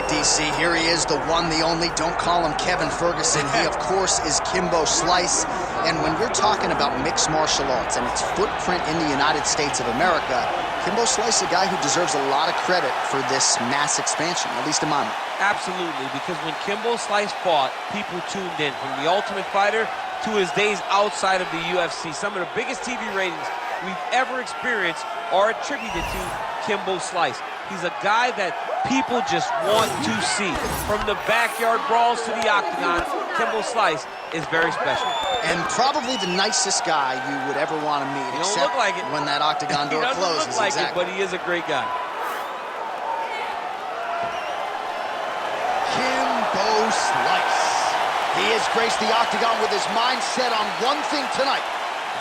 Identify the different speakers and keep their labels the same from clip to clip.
Speaker 1: right, DC, here he is, the one, the only. Don't call him Kevin Ferguson. He, of course, is Kimbo Slice. And when you're talking about mixed martial arts and its footprint in the United States of America, Kimbo Slice is a guy who deserves a lot of credit for this mass expansion, at least in my mind.
Speaker 2: Absolutely, because when Kimbo Slice fought, people tuned in. From The Ultimate Fighter to his days outside of the UFC, some of the biggest TV ratings we've ever experienced are attributed to Kimbo Slice. He's a guy that people just want to see. From the backyard brawls to the octagon, Kimbo Slice is very special.
Speaker 1: And probably the nicest guy you would ever want to meet.
Speaker 2: He don't look like it.
Speaker 1: When that octagon door closes.
Speaker 2: He doesn't look like
Speaker 1: exactly.
Speaker 2: it, but he is a great guy.
Speaker 1: Kimbo Slice. He has graced the octagon with his mind set on one thing tonight,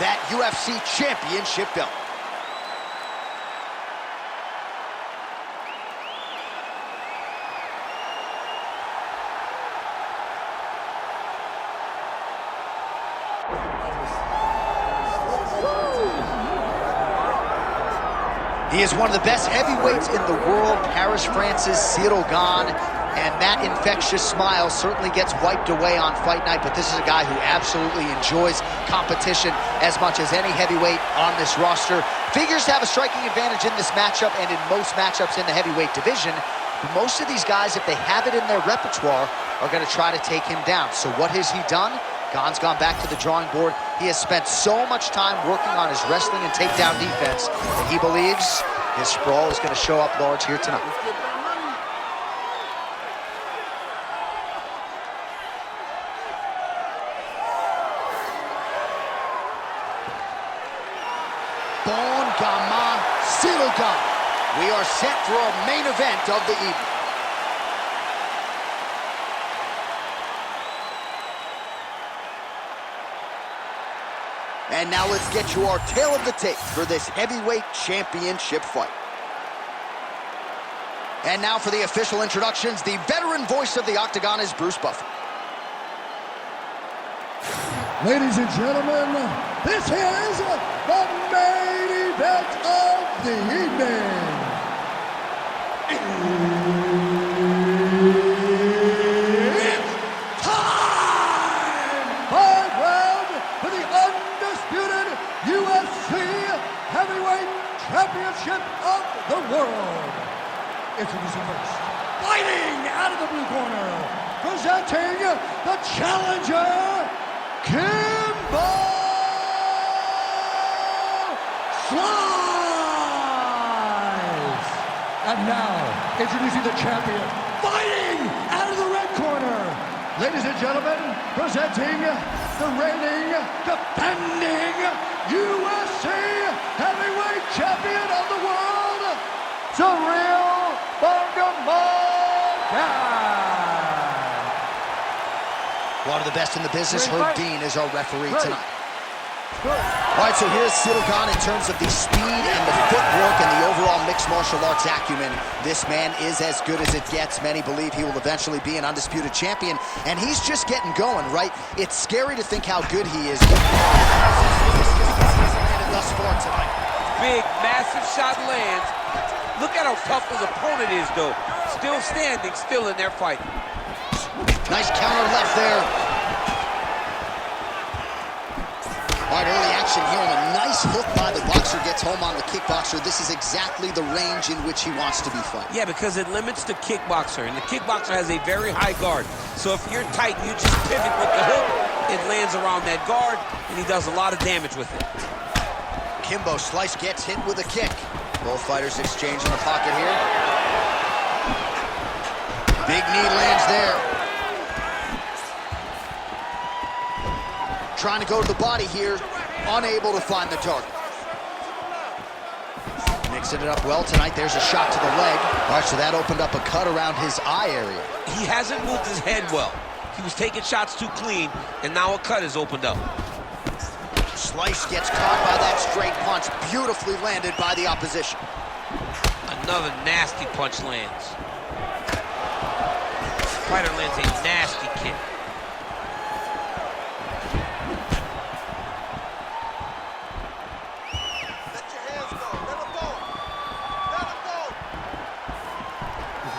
Speaker 1: that UFC championship belt. He is one of the best heavyweights in the world, Paris, France's Ciryl Gane, and that infectious smile certainly gets wiped away on fight night, but this is a guy who absolutely enjoys competition as much as any heavyweight on this roster. Figures to have a striking advantage in this matchup and in most matchups in the heavyweight division. But most of these guys, if they have it in their repertoire, are going to try to take him down. So what has he done? Gane's gone back to the drawing board. He has spent so much time working on his wrestling and takedown defense that he believes his sprawl is going to show up large here tonight. Ciryl Gane. We are set for our main event of the evening. And now let's get you our tale of the tape for this heavyweight championship fight. And now for the official introductions, the veteran voice of the Octagon is Bruce Buffer.
Speaker 3: Ladies and gentlemen, this is the main event of the evening. It's time! 5 rounds for the undisputed UFC Heavyweight Championship of the world. Introducing first, fighting out of the blue corner, presenting the challenger, Kimbo Slice! And now, introducing the champion, fighting out of the red corner. Ladies and gentlemen, presenting the reigning, defending UFC Heavyweight Champion of the world, Ciryl Gane!
Speaker 1: One of the best in the business, Ciryl Gane, is our referee tonight. All right, so here's Ciryl Gane in terms of the speed and the footwork and the overall mixed martial arts acumen. This man is as good as it gets. Many believe he will eventually be an undisputed champion, and he's just getting going, right? It's scary to think how good he is. Thus far tonight.
Speaker 2: Big, massive shot lands. Look at how tough his opponent is, though. Still standing, still in their fight.
Speaker 1: Nice counter left there. All right, early action here, and a nice hook by the boxer gets home on the kickboxer. This is exactly the range in which he wants to be fighting.
Speaker 2: Yeah, because it limits the kickboxer, and the kickboxer has a very high guard. So if you're tight, you just pivot with the hook, it lands around that guard, and he does a lot of damage with it.
Speaker 1: Kimbo Slice gets hit with a kick. Both fighters exchange in the pocket here. Big knee lands there. Trying to go to the body here, unable to find the target. Mixing it up well tonight. There's a shot to the leg. All right, so that opened up a cut around his eye area.
Speaker 2: He hasn't moved his head well. He was taking shots too clean, and now a cut is opened up.
Speaker 1: Slice gets caught by that straight punch, beautifully landed by the opposition.
Speaker 2: Another nasty punch lands. Fighter lands a nasty kick.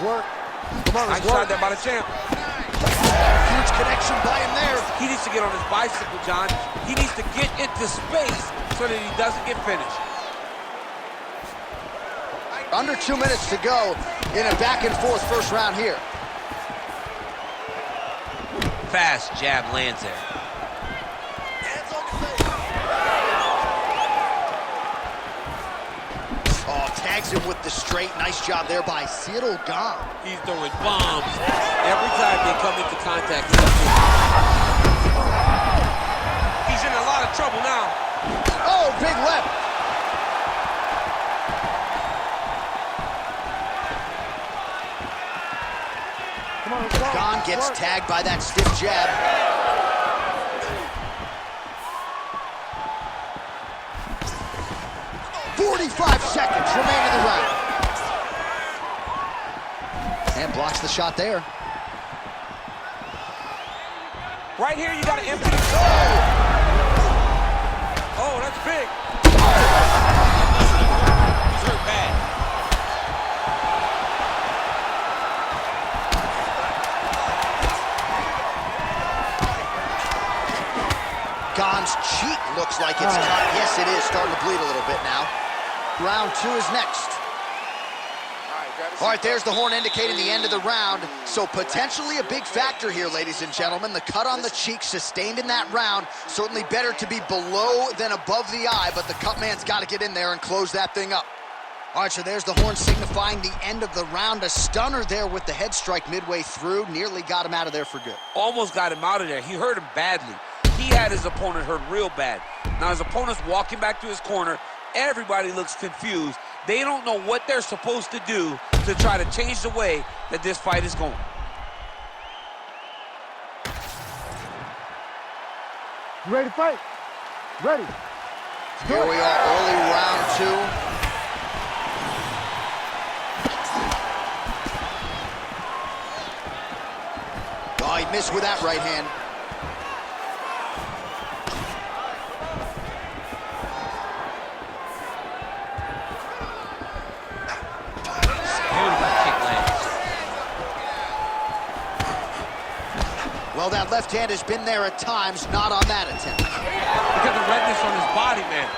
Speaker 3: Work.
Speaker 2: Nice shot there by the champ.
Speaker 1: Huge connection by him there.
Speaker 2: He needs to get on his bicycle, John. He needs to get into space so that he doesn't get finished.
Speaker 1: Under 2 minutes to go in a back-and-forth first round here.
Speaker 2: Fast jab lands there.
Speaker 1: Oh, tags him with the straight. Nice job there by Ciryl Gane.
Speaker 2: He's throwing bombs every time they come into contact. He's in a lot of trouble now.
Speaker 1: Oh, big left. Gane gets tagged by that stiff jab. "45 seconds remain in the round." And blocks the shot there.
Speaker 2: Right here, you got to empty the Oh, that's big. He's hurt bad.
Speaker 1: Gane's cheek looks like it's cut. Yes, it is. Starting to bleed a little bit now. Round 2 is next. All right, there's the horn indicating the end of the round. So potentially a big factor here, ladies and gentlemen. The cut on the cheek sustained in that round. Certainly better to be below than above the eye, but the cut man's got to get in there and close that thing up. All right, so there's the horn signifying the end of the round. A stunner there with the head strike midway through. Nearly got him out of there for good.
Speaker 2: Almost got him out of there. He hurt him badly. He had his opponent hurt real bad. Now his opponent's walking back to his corner. Everybody looks confused. They don't know what they're supposed to do to try to change the way that this fight is going.
Speaker 3: You ready to fight? Ready.
Speaker 1: Here we are, early round 2. Oh, he missed with that right hand. Well, that left hand has been there at times, not on that attempt.
Speaker 2: Look at the redness on his body, man.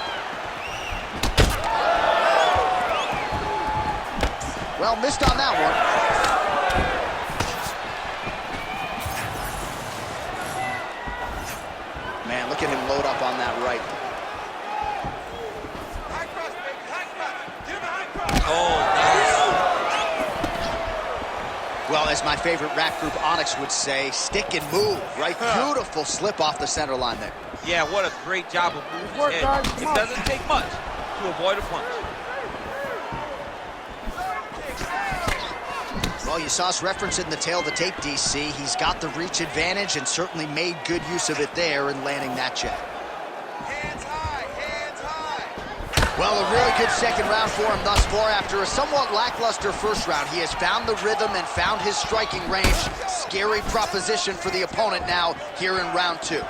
Speaker 1: Well, missed on that one. Man, look at him load up on that right.
Speaker 2: Oh, nice.
Speaker 1: Well, as my favorite rap group Onyx would say, stick and move, right? Beautiful slip off the center line there.
Speaker 2: Yeah, what a great job of moving his head. It doesn't take much to avoid a punch.
Speaker 1: Well, you saw us reference it in the tail of the tape, DC. He's got the reach advantage and certainly made good use of it there in landing that jab.
Speaker 4: Hands high, hands high.
Speaker 1: Well, a really good second round for him thus far. After a somewhat lackluster first round, he has found the rhythm and found his striking range. Scary proposition for the opponent now here in round 2.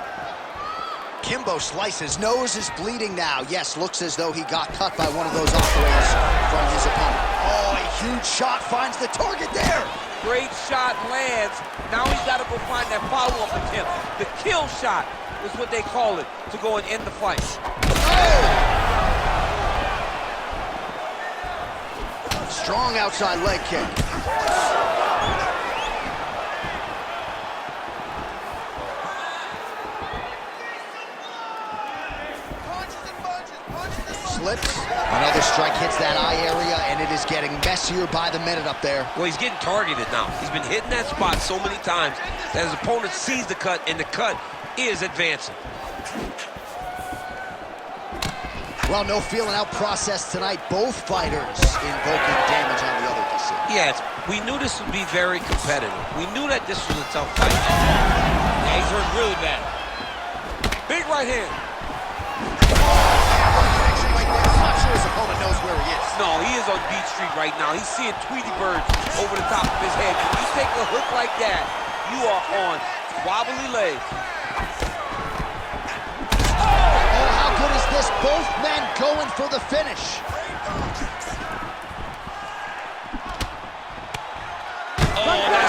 Speaker 1: Kimbo slices, nose is bleeding now. Yes, looks as though he got cut by one of those offerings from his opponent. Oh, a huge shot finds the target there.
Speaker 2: Great shot lands. Now he's got to go find that follow-up attempt. The kill shot is what they call it, to go and end the fight.
Speaker 1: Oh! Strong outside leg kick. Slips. Another strike hits that eye area, and it is getting messier by the minute up there.
Speaker 2: Well, he's getting targeted now. He's been hitting that spot so many times that his opponent sees the cut, and the cut is advancing.
Speaker 1: Well, no feeling out process tonight. Both fighters invoking damage on the other DC.
Speaker 2: Yes, we knew this would be very competitive. We knew that this was a tough fight. Yeah, he's hurt really bad. Big right hand.
Speaker 1: His opponent knows where he is.
Speaker 2: No, he is on Beach Street right now. He's seeing Tweety birds over the top of his head. When you take a hook like that, you are on wobbly legs.
Speaker 1: Oh, how good is this? Both men going for the finish.
Speaker 2: Oh, that's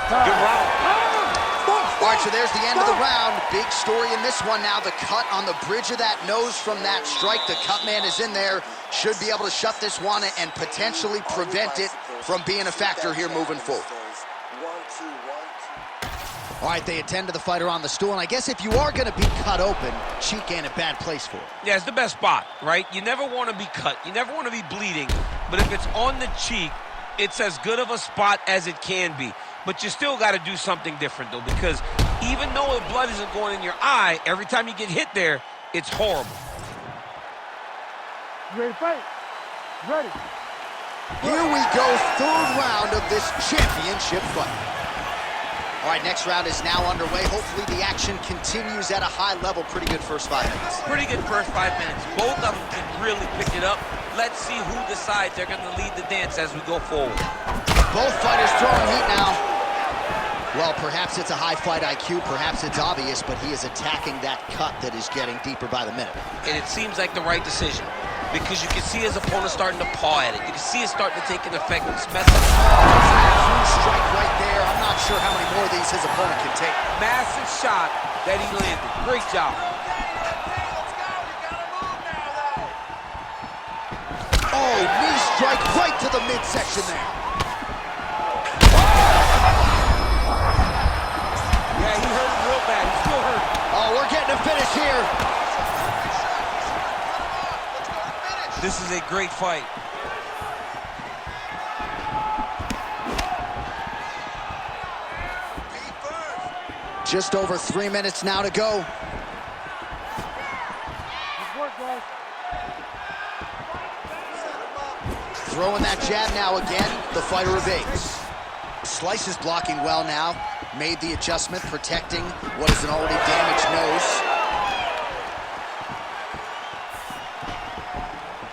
Speaker 2: Good round.
Speaker 1: All right, so there's the end of the round. Big story in this one now. The cut on the bridge of that nose from that strike. The cut man is in there. Should be able to shut this one and potentially prevent it from being a factor here moving forward. All right, they attend to the fighter on the stool, and I guess if you are going to be cut open, cheek ain't a bad place for it.
Speaker 2: Yeah, it's the best spot, right? You never want to be cut. You never want to be bleeding. But if it's on the cheek, it's as good of a spot as it can be. But you still got to do something different, though, because even though the blood isn't going in your eye, every time you get hit there, it's horrible.
Speaker 5: You ready to fight? Ready.
Speaker 1: Here we go, third round of this championship fight. All right, next round is now underway. Hopefully the action continues at a high level. Pretty good first 5 minutes.
Speaker 2: Pretty good first 5 minutes. Both of them can really pick it up. Let's see who decides they're going to lead the dance as we go forward.
Speaker 1: Both fighters throwing heat now. Well, perhaps it's a high fight IQ, perhaps it's obvious, but he is attacking that cut that is getting deeper by the minute.
Speaker 2: And it seems like the right decision because you can see his opponent starting to paw at it. You can see it starting to take an effect. It's messing up.
Speaker 1: Strike right there. I'm not sure how many more of these his opponent can take.
Speaker 2: Massive shot that he landed. Great job.
Speaker 1: Oh, knee strike right to the midsection there.
Speaker 2: Yeah, he hurt him real bad. He's still hurt.
Speaker 1: Oh, we're getting a finish here.
Speaker 2: This is a great fight.
Speaker 1: Just over 3 minutes now to go.
Speaker 5: Good work, guys.
Speaker 1: Throwing that jab now again. The fighter evades. Slice is blocking well now. Made the adjustment, protecting what is an already damaged nose.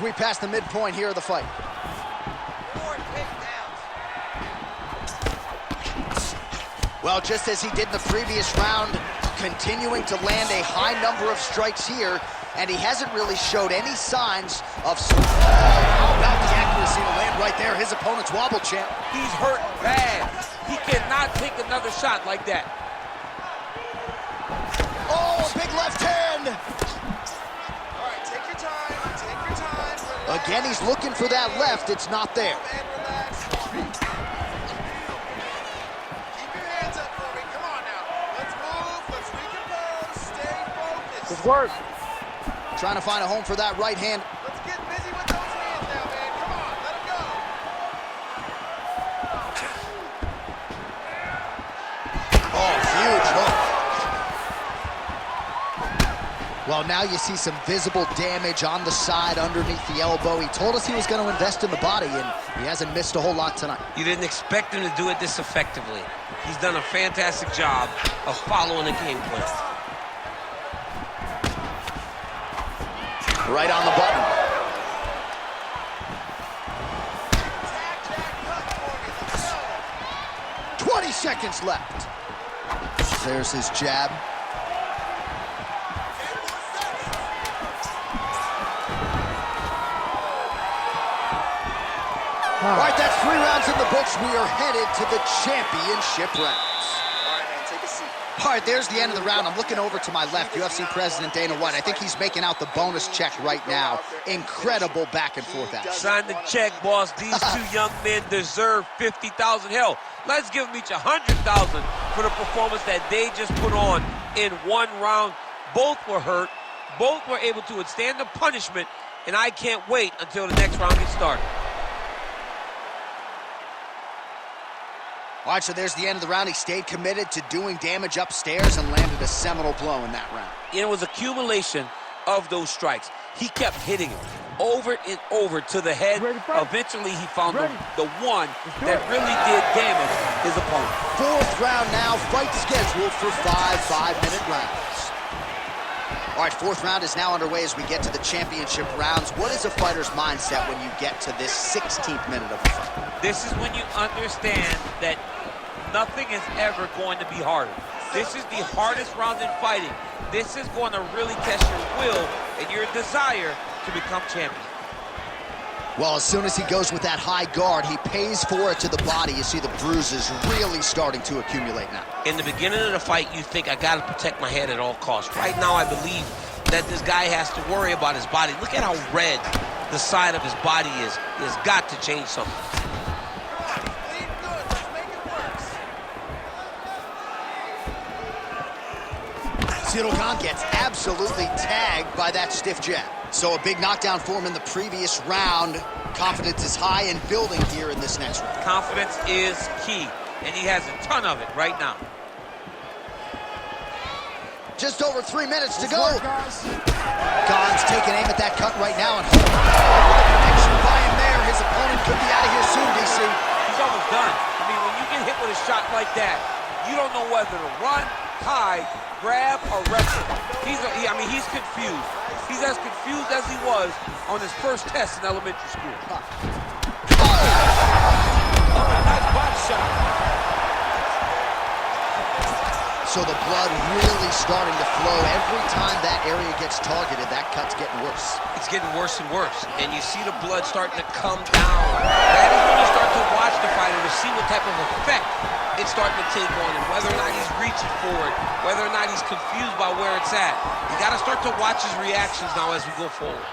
Speaker 1: We passed the midpoint here of the fight. Well, just as he did in the previous round, continuing to land a high number of strikes here, and he hasn't really showed any signs of... How about the accuracy to land right there? His opponent's wobble champ.
Speaker 2: He's hurt bad. He cannot take another shot like that.
Speaker 1: Oh, big left hand.
Speaker 4: All right, take your time. Take your time. Relax.
Speaker 1: Again, he's looking for that left. It's not there.
Speaker 4: And relax. Keep your hands up for me. Come on now. Let's move. Let's recompose. Stay focused.
Speaker 5: Good work.
Speaker 1: Trying to find a home for that right hand.
Speaker 4: Let's get busy with those hands now, man. Come on. Let him go.
Speaker 1: Oh, huge hook. Well, now you see some visible damage on the side underneath the elbow. He told us he was going to invest in the body, and he hasn't missed a whole lot tonight.
Speaker 2: You didn't expect him to do it this effectively. He's done a fantastic job of following the game plan.
Speaker 1: Right on the button. 20 seconds left. There's his jab. All right, that's 3 rounds in the books. We are headed to the championship rounds.
Speaker 4: All right, man. Take a seat.
Speaker 1: All right, there's the end of the round. I'm looking over to my left, UFC President Dana White. I think he's making out the bonus check right now. Incredible back and forth action.
Speaker 2: Sign the check, boss. These two young men deserve $50,000. Hell, let's give them each $100,000 for the performance that they just put on in 1 round. Both were hurt. Both were able to withstand the punishment, and I can't wait until the next round gets started.
Speaker 1: All right, so there's the end of the round. He stayed committed to doing damage upstairs and landed a seminal blow in that round.
Speaker 2: It was accumulation of those strikes. He kept hitting him over and over to the head. Eventually, he found the one that really did damage his opponent.
Speaker 1: 4th round now, fight scheduled for 5 5-minute rounds. All right, 4th round is now underway as we get to the championship rounds. What is a fighter's mindset when you get to this 16th minute of the fight?
Speaker 2: This is when you understand that nothing is ever going to be harder. This is the hardest round in fighting. This is going to really test your will and your desire to become champion.
Speaker 1: Well, as soon as he goes with that high guard, he pays for it to the body. You see the bruises really starting to accumulate now.
Speaker 2: In the beginning of the fight, you think, I got to protect my head at all costs. Right now, I believe that this guy has to worry about his body. Look at how red the side of his body is. He has got to change something.
Speaker 4: Bleed good. Let's make it work.
Speaker 1: Ciryl Gane gets absolutely tagged by that stiff jab. So a big knockdown for him in the previous round. Confidence is high and building here in this next round.
Speaker 2: Confidence is key, and he has a ton of it right now.
Speaker 1: Just over 3 minutes to go. Gane's taking aim at that cut right now, and what a connection by him there. His opponent could be out of here soon, DC.
Speaker 2: He's almost done. I mean, when you get hit with a shot like that, you don't know whether to run, hide, grab, or wrestle. He's confused. He's as confused as he was on his first test in elementary school.
Speaker 4: Nice body shot.
Speaker 1: So the blood really starting to flow. Every time that area gets targeted, that cut's getting worse.
Speaker 2: It's getting worse and worse, and you see the blood starting to come down. That is when you start to watch the fighter to see what type of effect it's starting to take on him, whether or not he's reaching for it, whether or not he's confused by where it's at. You got to start to watch his reactions now as we go forward.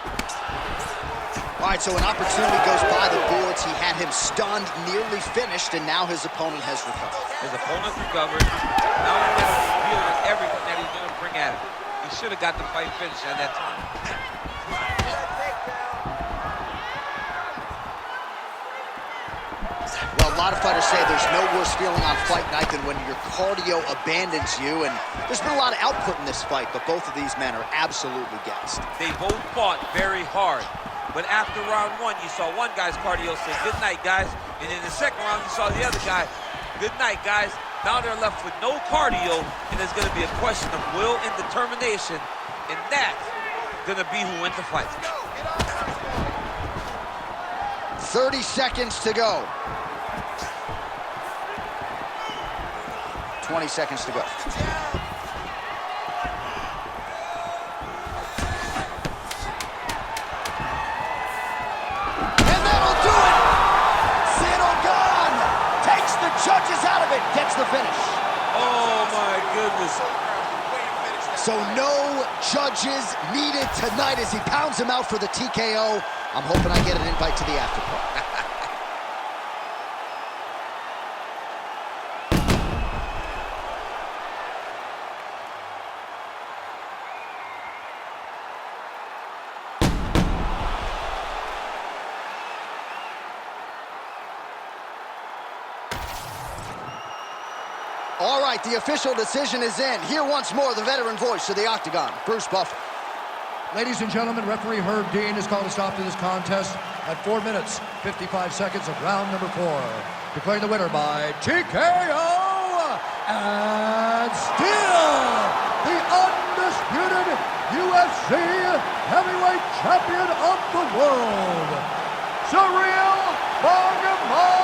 Speaker 1: All right, so an opportunity goes by the boards. He had him stunned, nearly finished, and now his opponent has recovered.
Speaker 2: His opponent recovered. Now he's going to deal with everything that he's going to bring at him. He should have got the fight finished at that time.
Speaker 1: Well, a lot of fighters say there's no worse feeling on fight night than when your cardio abandons you, and there's been a lot of output in this fight, but both of these men are absolutely gassed.
Speaker 2: They both fought very hard, but after round one, you saw one guy's cardio say, good night, guys, and in the second round, you saw the other guy, good night, guys. Now they're left with no cardio, and it's going to be a question of will and determination, and that's going to be who wins the fight.
Speaker 1: 30 seconds to go. 20 seconds to go. And that'll do it! Ciryl Gane takes the judges out of it, gets the finish.
Speaker 2: Oh, my goodness.
Speaker 1: So no judges needed tonight as he pounds him out for the TKO. I'm hoping I get an invite to the after party. All right, the official decision is in. Here once more, the veteran voice of the Octagon, Bruce Buffer.
Speaker 3: Ladies and gentlemen, referee Herb Dean has called a stop to this contest at 4 minutes, 55 seconds of round number 4. Declaring the winner by TKO, and still the undisputed UFC heavyweight champion of the world, Ciryl Gane.